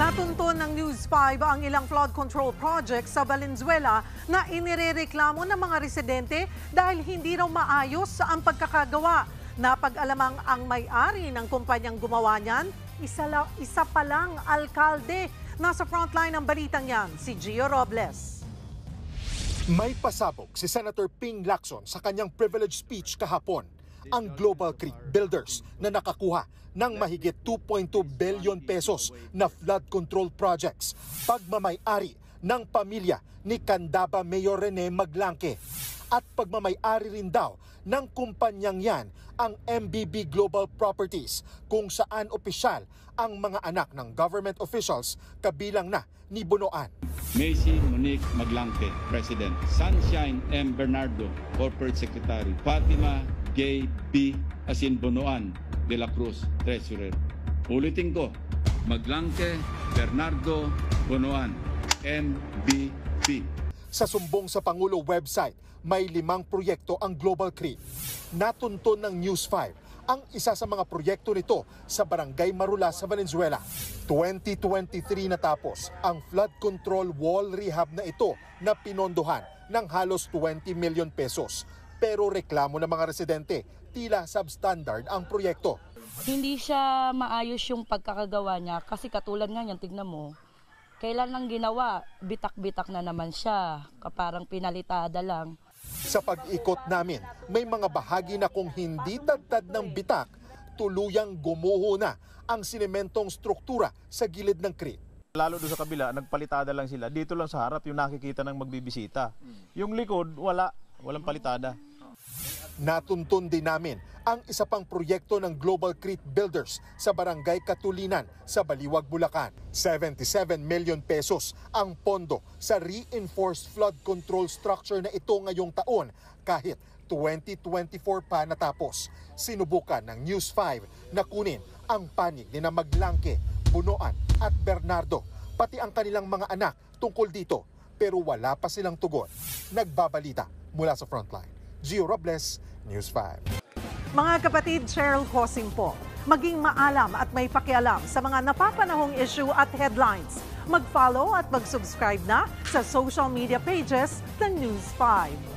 Natunton ng News 5 ang ilang flood control projects sa Valenzuela na inirereklamo ng mga residente dahil hindi raw maayos ang pagkakagawa. Napag-alamang ang may-ari ng kumpanyang gumawa niyan, isa pa lang alkalde. Nasa frontline ng balitang yan, si Gio Robles. May pasabog si Senator Ping Lacson sa kanyang privilege speech kahapon. Ang Global Creek Builders na nakakuha ng mahigit 2.2 billion pesos na flood control projects, pagmamay-ari ng pamilya ni Candaba Mayor Rene Maglanque. At pagmamay-ari rin daw ng kumpanyang yan ang MBB Global Properties, kung saan opisyal ang mga anak ng government officials kabilang na ni Bonoan. Macy Monique Maglanque, President. Sunshine M. Bernardo, Corporate Secretary. Fatima Gay B. Bonoan de la Cruz, Treasurer. Ulitin ko, Maglanque, Bernardo, Bonoan, MBP. Sa sumbong sa Pangulo website, may 5 proyekto ang Global Creek. Natunton ng News 5 ang isa sa mga proyekto nito sa Barangay Marula sa Valenzuela. 2023 natapos ang flood control wall rehab na ito na pinondohan ng halos 20 million pesos. Pero reklamo ng mga residente, tila substandard ang proyekto. Hindi siya maayos yung pagkakagawa niya kasi katulad nga niyan, tignan mo, kailan lang ginawa, bitak-bitak na naman siya, kaparang pinalitada lang. Sa pag-ikot namin, may mga bahagi na kung hindi tadtad ng bitak, tuluyang gumuho na ang sinementong struktura sa gilid ng creek. Lalo doon sa kabila, nagpalitada lang sila. Dito lang sa harap yung nakikita ng magbibisita. Yung likod, walang palitada. Natuntun din namin ang isa pang proyekto ng Global Creek Builders sa Barangay Katulinan sa Baliwag, Bulacan. 77 million pesos ang pondo sa reinforced flood control structure na ito ngayong taon kahit 2024 pa natapos. Sinubukan ng News 5 na kunin ang panig ni na Maglanque, Bonoan at Bernardo, pati ang kanilang mga anak tungkol dito, pero wala pa silang tugon. Nagbabalita mula sa frontline. Gio Robles, News 5. Mga kapatid, Cheryl Cosing po. Maging maalam at may pakialam sa mga napapanahong issue at headlines. Mag-follow at mag-subscribe na sa social media pages ng News 5.